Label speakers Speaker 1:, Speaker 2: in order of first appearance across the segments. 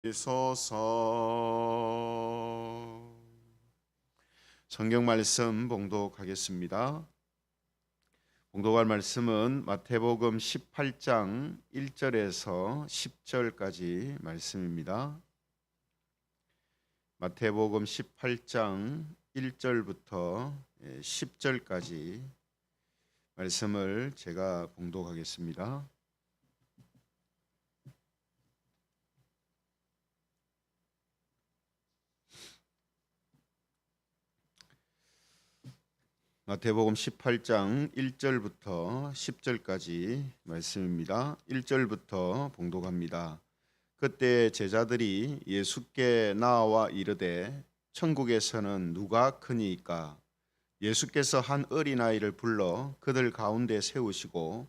Speaker 1: 소서. 성경 말씀 봉독하겠습니다. 봉독할 말씀은 마태복음 18장 1절에서 10절까지 말씀입니다. 마태복음 18장 1절부터 10절까지 말씀을 제가 봉독하겠습니다. 마태복음 18장 1절부터 10절까지 말씀입니다. 1절부터 봉독합니다. 그때 제자들이 예수께 나와 이르되 천국에서는 누가 크니이까? 예수께서 한 어린아이를 불러 그들 가운데 세우시고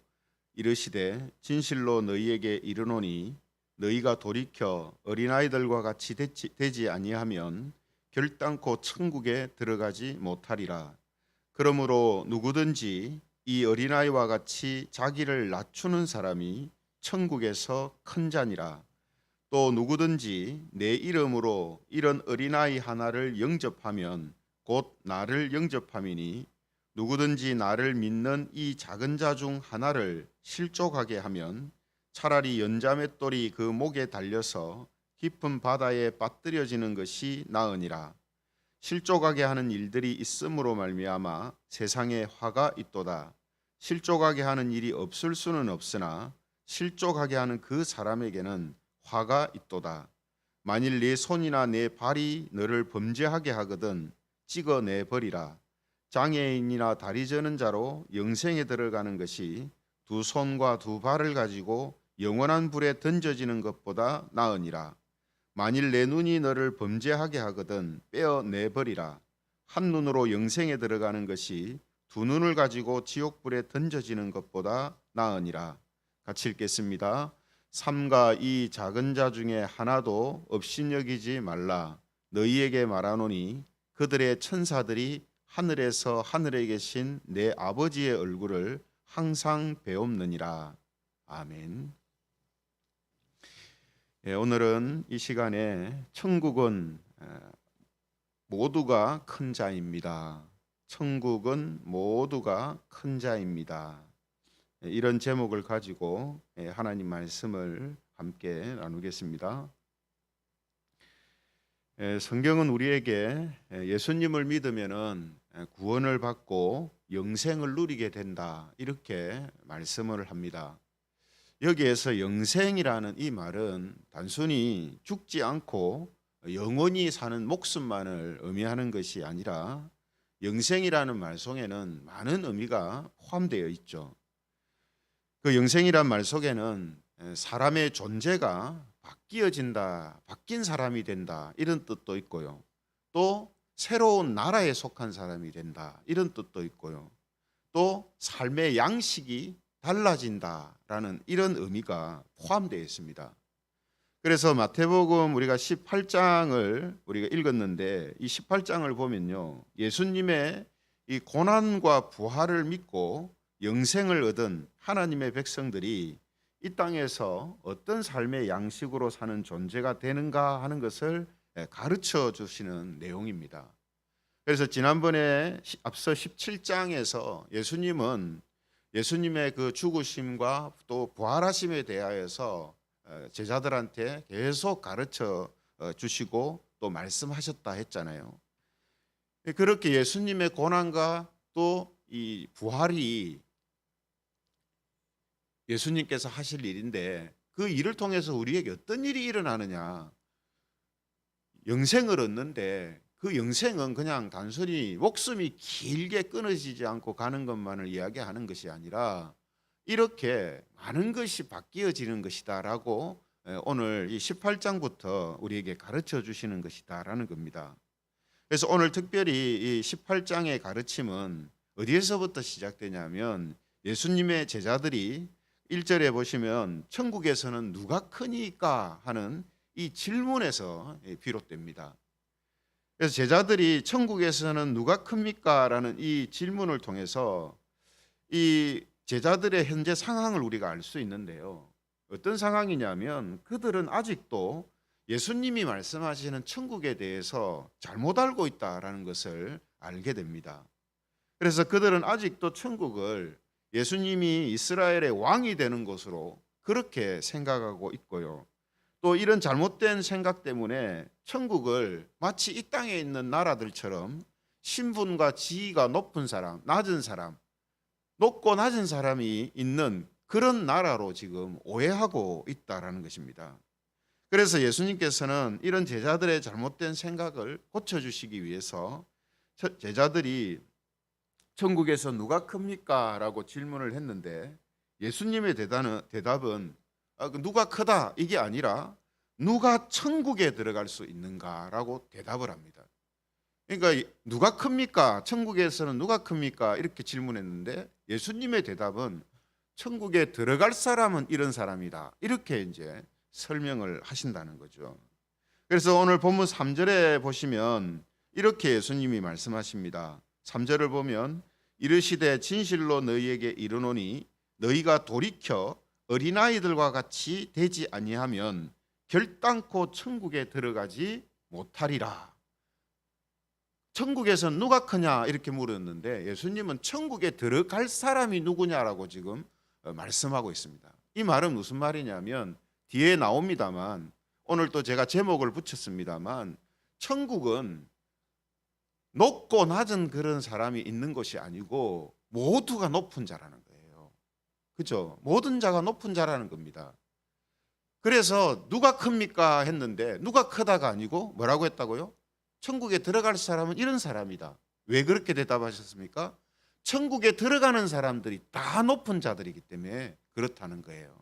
Speaker 1: 이르시되 진실로 너희에게 이르노니 너희가 돌이켜 어린아이들과 같이 되지 아니하면 결단코 천국에 들어가지 못하리라. 그러므로 누구든지 이 어린아이와 같이 자기를 낮추는 사람이 천국에서 큰 자니라. 또 누구든지 내 이름으로 이런 어린아이 하나를 영접하면 곧 나를 영접함이니 누구든지 나를 믿는 이 작은 자 중 하나를 실족하게 하면 차라리 연자맷돌이 그 목에 달려서 깊은 바다에 빠뜨려지는 것이 나으니라. 실족하게 하는 일들이 있음으로 말미암아 세상에 화가 있도다. 실족하게 하는 일이 없을 수는 없으나 실족하게 하는 그 사람에게는 화가 있도다. 만일 네 손이나 네 발이 너를 범죄하게 하거든 찍어내 버리라. 장애인이나 다리 저는 자로 영생에 들어가는 것이 두 손과 두 발을 가지고 영원한 불에 던져지는 것보다 나으니라. 만일 내 눈이 너를 범죄하게 하거든 빼어내 버리라. 한 눈으로 영생에 들어가는 것이 두 눈을 가지고 지옥불에 던져지는 것보다 나으니라. 같이 읽겠습니다. 삼가 이 작은 자 중에 하나도 업신여기지 말라. 너희에게 말하노니 그들의 천사들이 하늘에서 하늘에 계신 내 아버지의 얼굴을 항상 배옵느니라. 아멘. 오늘은 이 시간에 천국은 모두가 큰 자입니다. 천국은 모두가 큰 자입니다. 이런 제목을 가지고 하나님 말씀을 함께 나누겠습니다. 성경은 우리에게 예수님을 믿으면은 구원을 받고 영생을 누리게 된다 이렇게 말씀을 합니다. 여기에서 영생이라는 이 말은 단순히 죽지 않고 영원히 사는 목숨만을 의미하는 것이 아니라 영생이라는 말 속에는 많은 의미가 포함되어 있죠. 그 영생이란 말 속에는 사람의 존재가 바뀌어진다, 바뀐 사람이 된다 이런 뜻도 있고요. 또 새로운 나라에 속한 사람이 된다 이런 뜻도 있고요. 또 삶의 양식이 달라진다라는 이런 의미가 포함되어 있습니다. 그래서 마태복음 우리가 18장을 우리가 읽었는데 이 18장을 보면요. 예수님의 이 고난과 부활을 믿고 영생을 얻은 하나님의 백성들이 이 땅에서 어떤 삶의 양식으로 사는 존재가 되는가 하는 것을 가르쳐 주시는 내용입니다. 그래서 지난번에 앞서 17장에서 예수님의 그 죽으심과 또 부활하심에 대하여서 제자들한테 계속 가르쳐 주시고 또 말씀하셨다 했잖아요. 그렇게 예수님의 고난과 또 이 부활이 예수님께서 하실 일인데 그 일을 통해서 우리에게 어떤 일이 일어나느냐? 영생을 얻는데 그 영생은 그냥 단순히 목숨이 길게 끊어지지 않고 가는 것만을 이야기하는 것이 아니라 이렇게 많은 것이 바뀌어지는 것이다라고 오늘 이 18장부터 우리에게 가르쳐 주시는 것이다라는 겁니다. 그래서 오늘 특별히 이 18장의 가르침은 어디에서부터 시작되냐면 예수님의 제자들이 1절에 보시면 천국에서는 누가 크니까 하는 이 질문에서 비롯됩니다. 그래서 제자들이 천국에서는 누가 큽니까? 라는 이 질문을 통해서 이 제자들의 현재 상황을 우리가 알 수 있는데요. 어떤 상황이냐면 그들은 아직도 예수님이 말씀하시는 천국에 대해서 잘못 알고 있다라는 것을 알게 됩니다. 그래서 그들은 아직도 천국을 예수님이 이스라엘의 왕이 되는 것으로 그렇게 생각하고 있고요. 또 이런 잘못된 생각 때문에 천국을 마치 이 땅에 있는 나라들처럼 신분과 지위가 높은 사람, 낮은 사람, 높고 낮은 사람이 있는 그런 나라로 지금 오해하고 있다라는 것입니다. 그래서 예수님께서는 이런 제자들의 잘못된 생각을 고쳐주시기 위해서 제자들이 천국에서 누가 큽니까? 라고 질문을 했는데 예수님의 대답은 누가 크다 이게 아니라 누가 천국에 들어갈 수 있는가라고 대답을 합니다. 그러니까 누가 큽니까? 천국에서는 누가 큽니까? 이렇게 질문했는데 예수님의 대답은 천국에 들어갈 사람은 이런 사람이다. 이렇게 이제 설명을 하신다는 거죠. 그래서 오늘 본문 3절에 보시면 이렇게 예수님이 말씀하십니다. 3절을 보면 이르시되 진실로 너희에게 이르노니 너희가 돌이켜 어린아이들과 같이 되지 아니하면 결단코 천국에 들어가지 못하리라. 천국에서 누가 크냐 이렇게 물었는데 예수님은 천국에 들어갈 사람이 누구냐라고 지금 말씀하고 있습니다. 이 말은 무슨 말이냐면 뒤에 나옵니다만 오늘 또 제가 제목을 붙였습니다만 천국은 높고 낮은 그런 사람이 있는 것이 아니고 모두가 높은 자라는 거예요. 그렇죠? 모든 자가 높은 자라는 겁니다. 그래서 누가 큽니까 했는데 누가 크다가 아니고 뭐라고 했다고요? 천국에 들어갈 사람은 이런 사람이다. 왜 그렇게 대답하셨습니까? 천국에 들어가는 사람들이 다 높은 자들이기 때문에 그렇다는 거예요.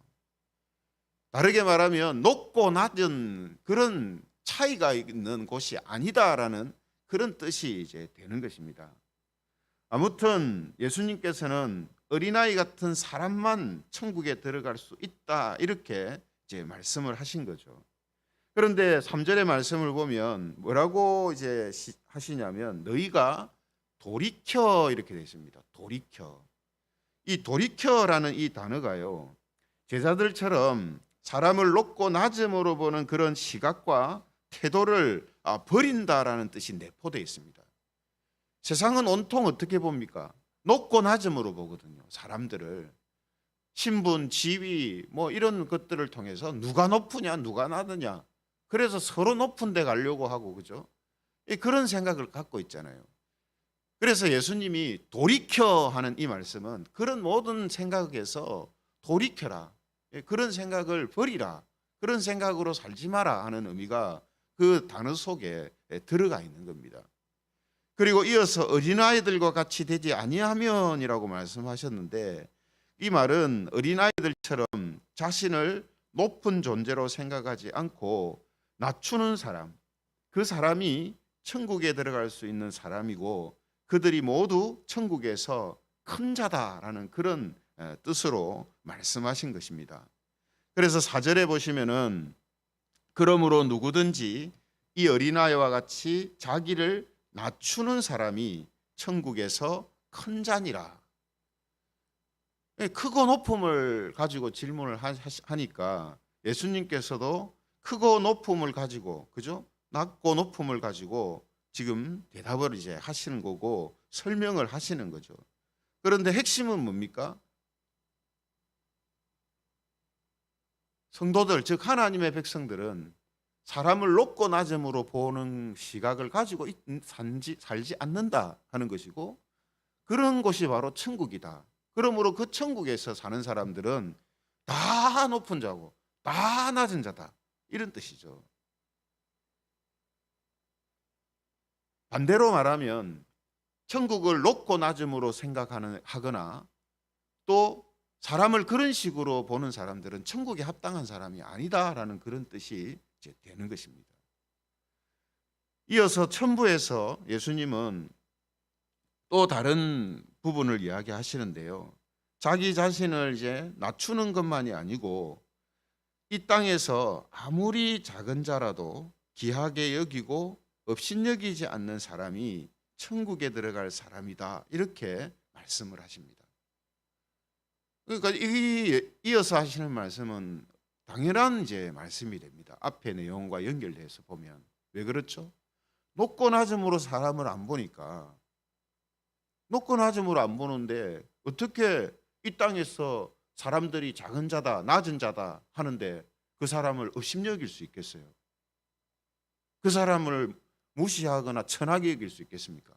Speaker 1: 다르게 말하면 높고 낮은 그런 차이가 있는 곳이 아니다라는 그런 뜻이 이제 되는 것입니다. 아무튼 예수님께서는 어린아이 같은 사람만 천국에 들어갈 수 있다 이렇게 이제 말씀을 하신 거죠. 그런데 3절의 말씀을 보면 뭐라고 이제 하시냐면 너희가 돌이켜 이렇게 되어 있습니다. 돌이켜. 이 돌이켜라는 이 단어가요. 제자들처럼 사람을 높고 낮음으로 보는 그런 시각과 태도를 버린다라는 뜻이 내포되어 있습니다. 세상은 온통 어떻게 봅니까? 높고 낮음으로 보거든요. 사람들을. 신분, 지위 뭐 이런 것들을 통해서 누가 높으냐 누가 낮으냐 그래서 서로 높은 데 가려고 하고 그죠? 그런 생각을 갖고 있잖아요. 그래서 예수님이 돌이켜 하는 이 말씀은 그런 모든 생각에서 돌이켜라. 그런 생각을 버리라. 그런 생각으로 살지 마라 하는 의미가 그 단어 속에 들어가 있는 겁니다. 그리고 이어서 어린아이들과 같이 되지 아니하면이라고 말씀하셨는데 이 말은 어린아이들처럼 자신을 높은 존재로 생각하지 않고 낮추는 사람, 그 사람이 천국에 들어갈 수 있는 사람이고 그들이 모두 천국에서 큰 자다라는 그런 뜻으로 말씀하신 것입니다. 그래서 4절에 보시면은 그러므로 누구든지 이 어린아이와 같이 자기를 낮추는 사람이 천국에서 큰 자니라. 크고 높음을 가지고 질문을 하니까 예수님께서도 크고 높음을 가지고 그죠? 낮고 높음을 가지고 지금 대답을 이제 하시는 거고 설명을 하시는 거죠. 그런데 핵심은 뭡니까? 성도들 즉 하나님의 백성들은 사람을 높고 낮음으로 보는 시각을 가지고 살지 않는다 하는 것이고 그런 곳이 바로 천국이다. 그러므로 그 천국에서 사는 사람들은 다 높은 자고 다 낮은 자다. 이런 뜻이죠. 반대로 말하면 천국을 높고 낮음으로 생각하거나 또 사람을 그런 식으로 보는 사람들은 천국에 합당한 사람이 아니다라는 그런 뜻이 이제 되는 것입니다. 이어서 천부에서 예수님은 또 다른 부분을 이야기하시는데요. 자기 자신을 이제 낮추는 것만이 아니고 이 땅에서 아무리 작은 자라도 귀하게 여기고 업신여기지 않는 사람이 천국에 들어갈 사람이다. 이렇게 말씀을 하십니다. 그러니까 이어서 하시는 말씀은 당연한 이제 말씀이 됩니다. 앞의 내용과 연결돼서 보면. 왜 그렇죠? 높고 낮음으로 사람을 안 보니까, 높고 낮음으로 안 보는데 어떻게 이 땅에서 사람들이 작은 자다, 낮은 자다 하는데 그 사람을 업신여길 수 있겠어요? 그 사람을 무시하거나 천하게 여길 수 있겠습니까?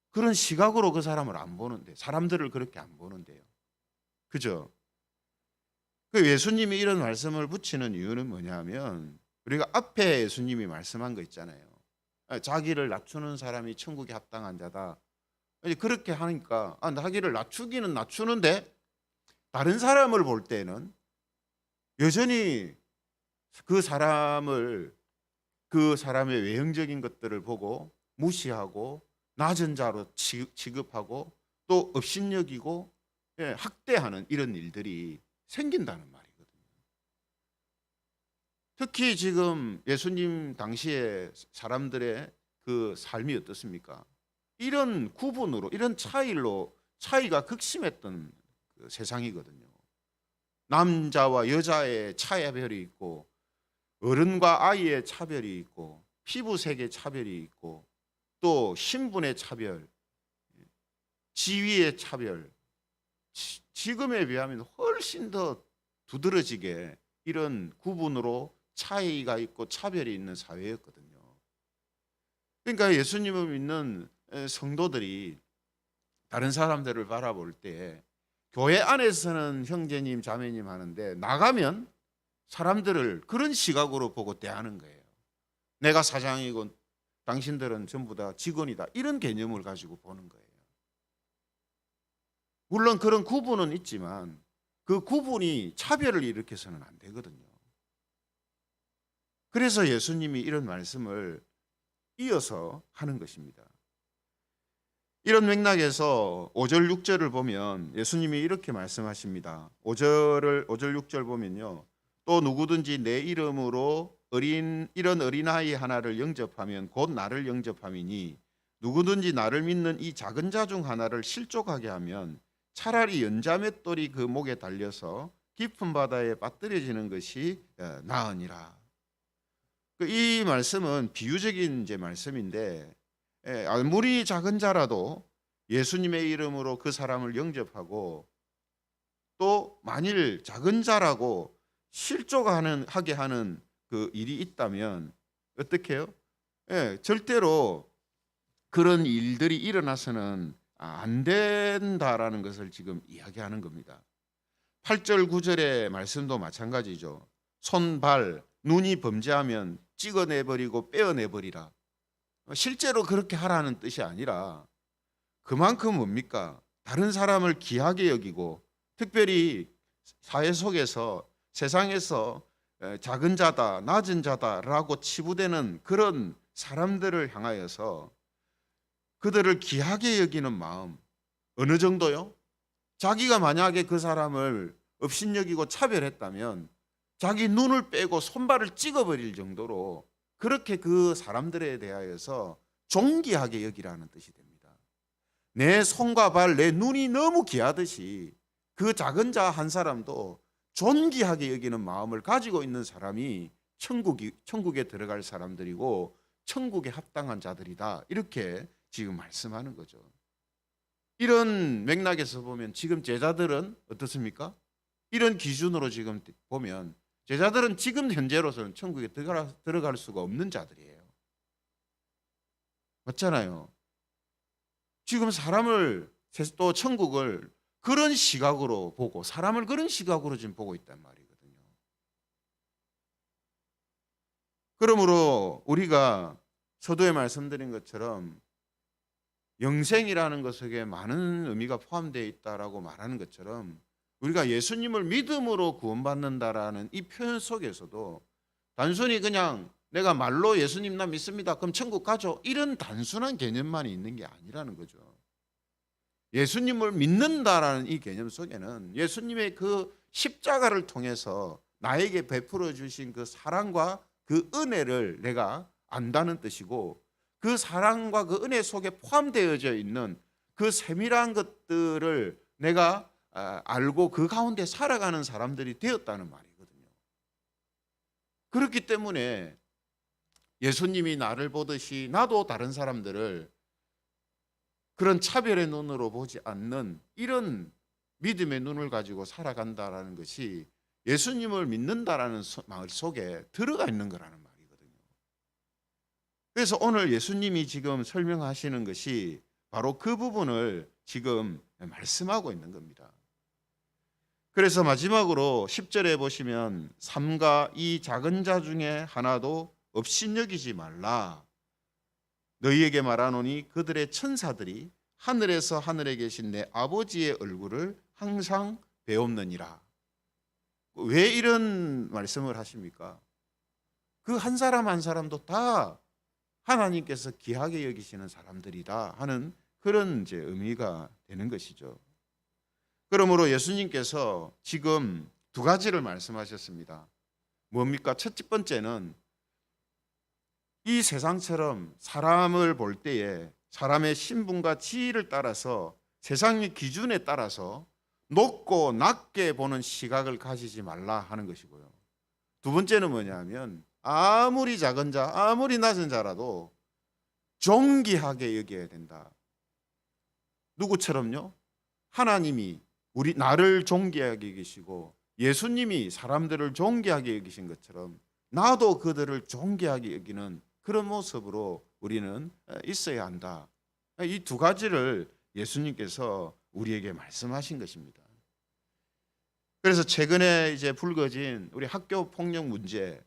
Speaker 1: 그런 시각으로 그 사람을 안 보는데, 사람들을 그렇게 안 보는데요. 그죠? 그 예수님이 이런 말씀을 붙이는 이유는 뭐냐면, 우리가 앞에 예수님이 말씀한 거 있잖아요. 자기를 낮추는 사람이 천국에 합당한 자다. 그렇게 하니까 자기를 낮추기는 낮추는데 다른 사람을 볼 때는 여전히 그 사람을, 그 사람의 외형적인 것들을 보고 무시하고 낮은 자로 취급하고 또 업신여기고 학대하는 이런 일들이 생긴다는 말이거든요. 특히 지금 예수님 당시에 사람들의 그 삶이 어떻습니까? 이런 구분으로, 이런 차이가 극심했던 그 세상이거든요. 남자와 여자의 차별이 있고, 어른과 아이의 차별이 있고, 피부색의 차별이 있고, 또 신분의 차별, 지위의 차별, 지금에 비하면 훨씬 더 두드러지게 이런 구분으로 차이가 있고 차별이 있는 사회였거든요. 그러니까 예수님을 믿는 성도들이 다른 사람들을 바라볼 때 교회 안에서는 형제님 자매님 하는데 나가면 사람들을 그런 시각으로 보고 대하는 거예요. 내가 사장이고 당신들은 전부 다 직원이다, 이런 개념을 가지고 보는 거예요. 물론 그런 구분은 있지만 그 구분이 차별을 일으켜서는 안 되거든요. 그래서 예수님이 이런 말씀을 이어서 하는 것입니다. 이런 맥락에서 5절 6절을 보면 예수님이 이렇게 말씀하십니다. 5절 6절 보면요, 또 누구든지 내 이름으로 이런 어린아이 하나를 영접하면 곧 나를 영접함이니 누구든지 나를 믿는 이 작은 자 중 하나를 실족하게 하면 차라리 연자맷돌이 그 목에 달려서 깊은 바다에 빠뜨려지는 것이 나으니라. 이 말씀은 비유적인 이제 말씀인데, 아무리 작은 자라도 예수님의 이름으로 그 사람을 영접하고 또 만일 작은 자라고 실족하게 하는 그 일이 있다면 어떻게 해요? 절대로 그런 일들이 일어나서는 안 된다라는 것을 지금 이야기하는 겁니다. 8절 9절의 말씀도 마찬가지죠. 손, 발, 눈이 범죄하면 찍어내버리고 빼어내버리라. 실제로 그렇게 하라는 뜻이 아니라 그만큼 뭡니까? 다른 사람을 귀하게 여기고 특별히 사회 속에서 세상에서 작은 자다, 낮은 자다라고 치부되는 그런 사람들을 향하여서 그들을 귀하게 여기는 마음, 어느 정도요? 자기가 만약에 그 사람을 업신여기고 차별했다면 자기 눈을 빼고 손발을 찍어버릴 정도로 그렇게 그 사람들에 대하여서 존귀하게 여기라는 뜻이 됩니다. 내 손과 발, 내 눈이 너무 귀하듯이 그 작은 자 한 사람도 존귀하게 여기는 마음을 가지고 있는 사람이 천국에 들어갈 사람들이고 천국에 합당한 자들이다, 이렇게 지금 말씀하는 거죠. 이런 맥락에서 보면 지금 제자들은 어떻습니까? 이런 기준으로 지금 보면 제자들은 지금 현재로서는 천국에 들어갈 수가 없는 자들이에요. 맞잖아요. 지금 사람을, 또 천국을 그런 시각으로 보고 사람을 그런 시각으로 지금 보고 있단 말이거든요. 그러므로 우리가 서두에 말씀드린 것처럼 영생이라는 것 속에 많은 의미가 포함되어 있다라고 말하는 것처럼 우리가 예수님을 믿음으로 구원받는다라는 이 표현 속에서도 단순히 그냥 내가 말로 예수님 나 믿습니다, 그럼 천국 가죠, 이런 단순한 개념만 있는 게 아니라는 거죠. 예수님을 믿는다라는 이 개념 속에는 예수님의 그 십자가를 통해서 나에게 베풀어 주신 그 사랑과 그 은혜를 내가 안다는 뜻이고, 그 사랑과 그 은혜 속에 포함되어져 있는 그 세밀한 것들을 내가 알고 그 가운데 살아가는 사람들이 되었다는 말이거든요. 그렇기 때문에 예수님이 나를 보듯이 나도 다른 사람들을 그런 차별의 눈으로 보지 않는 이런 믿음의 눈을 가지고 살아간다라는 것이 예수님을 믿는다라는 마을 속에 들어가 있는 거라는 말이거든요. 그래서 오늘 예수님이 지금 설명하시는 것이 바로 그 부분을 지금 말씀하고 있는 겁니다. 그래서 마지막으로 10절에 보시면 삼가 이 작은 자 중에 하나도 업신여기지 말라. 너희에게 말하노니 그들의 천사들이 하늘에서 하늘에 계신 내 아버지의 얼굴을 항상 배옵느니라. 왜 이런 말씀을 하십니까? 그 한 사람 한 사람도 다 하나님께서 귀하게 여기시는 사람들이다 하는 그런 이제 의미가 되는 것이죠. 그러므로 예수님께서 지금 두 가지를 말씀하셨습니다. 뭡니까? 첫 번째는 이 세상처럼 사람을 볼 때에 사람의 신분과 지위를 따라서 세상의 기준에 따라서 높고 낮게 보는 시각을 가지지 말라 하는 것이고요. 두 번째는 뭐냐면 아무리 작은 자, 아무리 낮은 자라도 존귀하게 여겨야 된다. 누구처럼요? 하나님이 나를 존귀하게 여기시고 예수님이 사람들을 존귀하게 여기신 것처럼 나도 그들을 존귀하게 여기는 그런 모습으로 우리는 있어야 한다. 이 두 가지를 예수님께서 우리에게 말씀하신 것입니다. 그래서 최근에 이제 불거진 우리 학교 폭력 문제,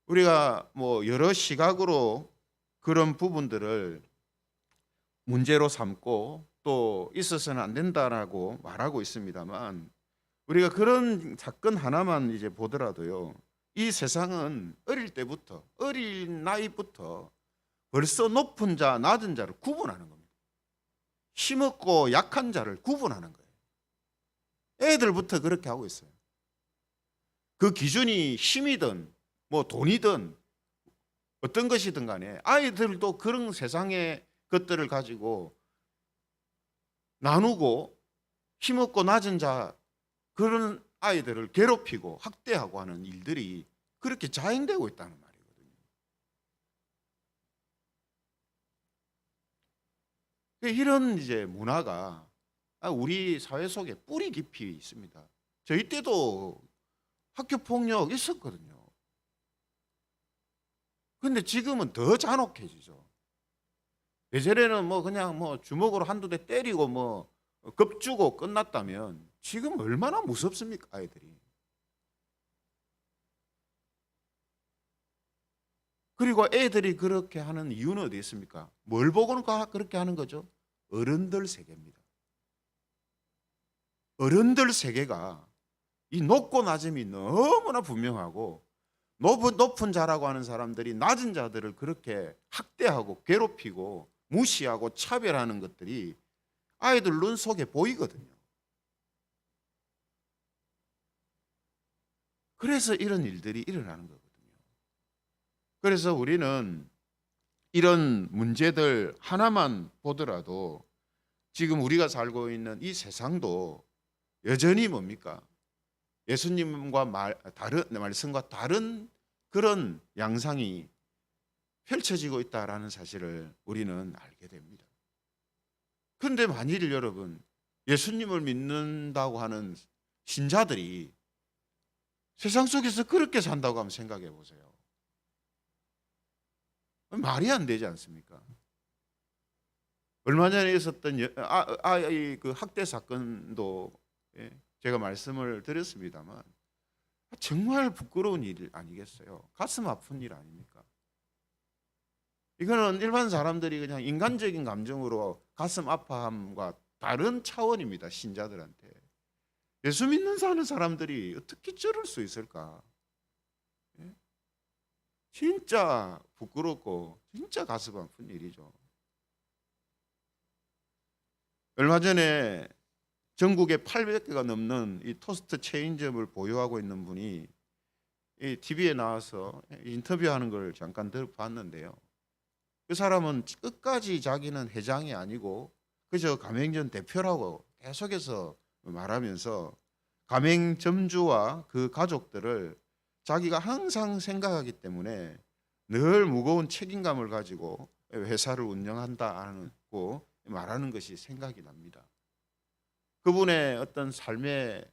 Speaker 1: 우리가 뭐 여러 시각으로 그런 부분들을 문제로 삼고 또 있어서는 안 된다라고 말하고 있습니다만, 우리가 그런 사건 하나만 이제 보더라도요, 이 세상은 어린 나이부터 벌써 높은 자, 낮은 자를 구분하는 겁니다. 힘없고 약한 자를 구분하는 거예요. 애들부터 그렇게 하고 있어요. 그 기준이 힘이든 뭐 돈이든 어떤 것이든 간에 아이들도 그런 세상의 것들을 가지고 나누고 힘없고 낮은 자, 그런 아이들을 괴롭히고 학대하고 하는 일들이 그렇게 자행되고 있다는 말이거든요. 이런 이제 문화가 우리 사회 속에 뿌리 깊이 있습니다. 저희 때도 학교 폭력 있었거든요. 근데 지금은 더 잔혹해지죠. 예전에는 뭐 그냥 뭐 주먹으로 한두 대 때리고 뭐 겁주고 끝났다면 지금 얼마나 무섭습니까, 아이들이. 그리고 애들이 그렇게 하는 이유는 어디 있습니까? 뭘 보고는 그렇게 하는 거죠? 어른들 세계입니다. 어른들 세계가 이 높고 낮음이 너무나 분명하고, 높은 자라고 하는 사람들이 낮은 자들을 그렇게 학대하고 괴롭히고 무시하고 차별하는 것들이 아이들 눈 속에 보이거든요. 그래서 이런 일들이 일어나는 거거든요. 그래서 우리는 이런 문제들 하나만 보더라도 지금 우리가 살고 있는 이 세상도 여전히 뭡니까? 예수님과 말씀과 다른 그런 양상이 펼쳐지고 있다라는 사실을 우리는 알게 됩니다. 그런데 만일 여러분, 예수님을 믿는다고 하는 신자들이 세상 속에서 그렇게 산다고 한번 생각해 보세요. 말이 안 되지 않습니까? 얼마 전에 있었던 그 학대 사건도 제가 말씀을 드렸습니다만 정말 부끄러운 일 아니겠어요? 가슴 아픈 일 아닙니까? 이거는 일반 사람들이 그냥 인간적인 감정으로 가슴 아파함과 다른 차원입니다. 신자들한테. 예수 믿는 사는 사람들이 어떻게 저럴 수 있을까? 진짜 부끄럽고 진짜 가슴 아픈 일이죠. 얼마 전에 전국에 800개가 넘는 이 토스트 체인점을 보유하고 있는 분이 이 TV에 나와서 인터뷰하는 걸 잠깐 들어봤는데요. 그 사람은 끝까지 자기는 회장이 아니고 그저 가맹점 대표라고 계속해서 말하면서 가맹점주와 그 가족들을 자기가 항상 생각하기 때문에 늘 무거운 책임감을 가지고 회사를 운영한다고 말하는 것이 생각이 납니다. 그분의 어떤 삶의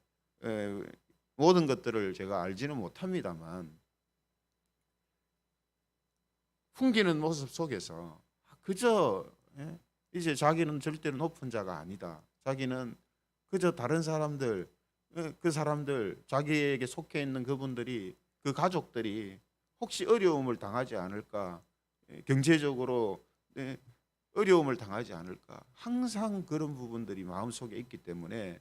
Speaker 1: 모든 것들을 제가 알지는 못합니다만 풍기는 모습 속에서 그저 이제 자기는 절대로 높은 자가 아니다. 자기는 그저 다른 사람들, 그 사람들, 자기에게 속해 있는 그분들이, 그 가족들이 혹시 어려움을 당하지 않을까, 경제적으로 어려움을 당하지 않을까, 항상 그런 부분들이 마음속에 있기 때문에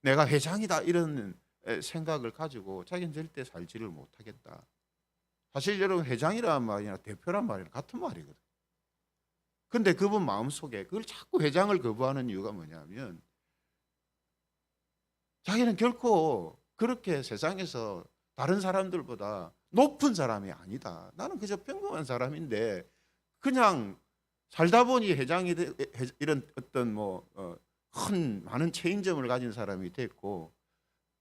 Speaker 1: 내가 회장이다 이런 생각을 가지고 자기는 절대 살지를 못하겠다. 사실 여러분, 회장이란 말이나 대표란 말이나 같은 말이거든. 근데 그분 마음속에 그걸 자꾸 회장을 거부하는 이유가 뭐냐면 자기는 결코 그렇게 세상에서 다른 사람들보다 높은 사람이 아니다. 나는 그저 평범한 사람인데 그냥 살다 보니 회장이 이런 어떤 큰 많은 체인점을 가진 사람이 됐고,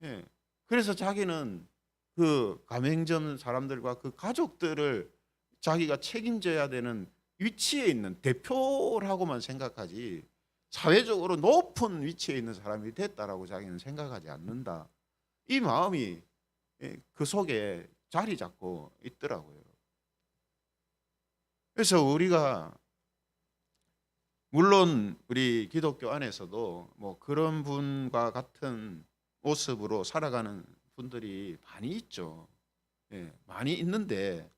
Speaker 1: 예. 그래서 자기는 그 가맹점 사람들과 그 가족들을 자기가 책임져야 되는 위치에 있는 대표라고만 생각하지 사회적으로 높은 위치에 있는 사람이 됐다라고 자기는 생각하지 않는다. 이 마음이 그 속에 자리 잡고 있더라고요. 그래서 우리가 물론 우리 기독교 안에서도 그런 분과 같은 모습으로 살아가는 분들이 많이 있죠. 예, 많이 있는데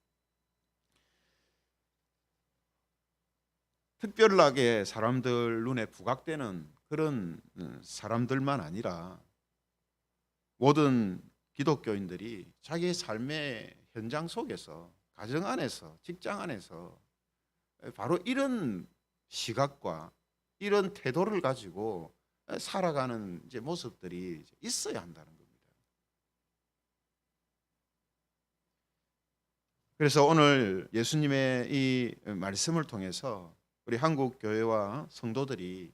Speaker 1: 특별하게 사람들 눈에 부각되는 그런 사람들만 아니라 모든 기독교인들이 자기의 삶의 현장 속에서, 가정 안에서, 직장 안에서 바로 이런 시각과 이런 태도를 가지고 살아가는 이제 모습들이 있어야 한다는 겁니다. 그래서 오늘 예수님의 이 말씀을 통해서 우리 한국 교회와 성도들이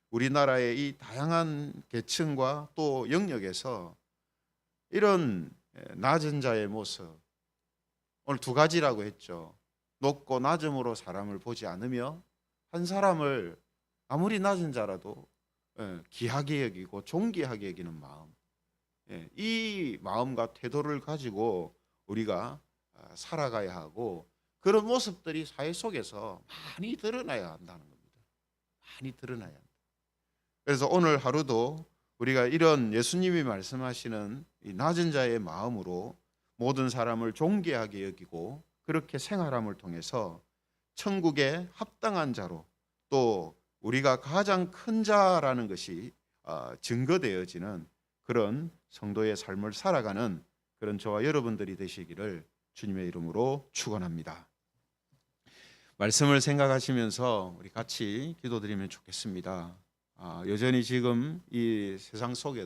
Speaker 1: 우리나라의 이 다양한 계층과 또 영역에서 이런 낮은 자의 모습, 오늘 두 가지라고 했죠. 높고 낮음으로 사람을 보지 않으며 한 사람을 아무리 낮은 자라도 귀하게 여기고 존귀하게 여기는 마음, 이 마음과 태도를 가지고 우리가 살아가야 하고, 그런 모습들이 사회 속에서 많이 드러나야 한다는 겁니다. 많이 드러나야 한다. 그래서 오늘 하루도 우리가 이런 예수님이 말씀하시는 이 낮은 자의 마음으로 모든 사람을 존귀하게 여기고 그렇게 생활함을 통해서 천국에 합당한 자로, 또 우리가 가장 큰 자라는 것이 증거되어지는 그런 성도의 삶을 살아가는 그런 저와 여러분들이 되시기를 주님의 이름으로 축원합니다. 말씀을 생각하시면서 우리 같이 기도드리면 좋겠습니다. 여전히 지금 이 세상 속에도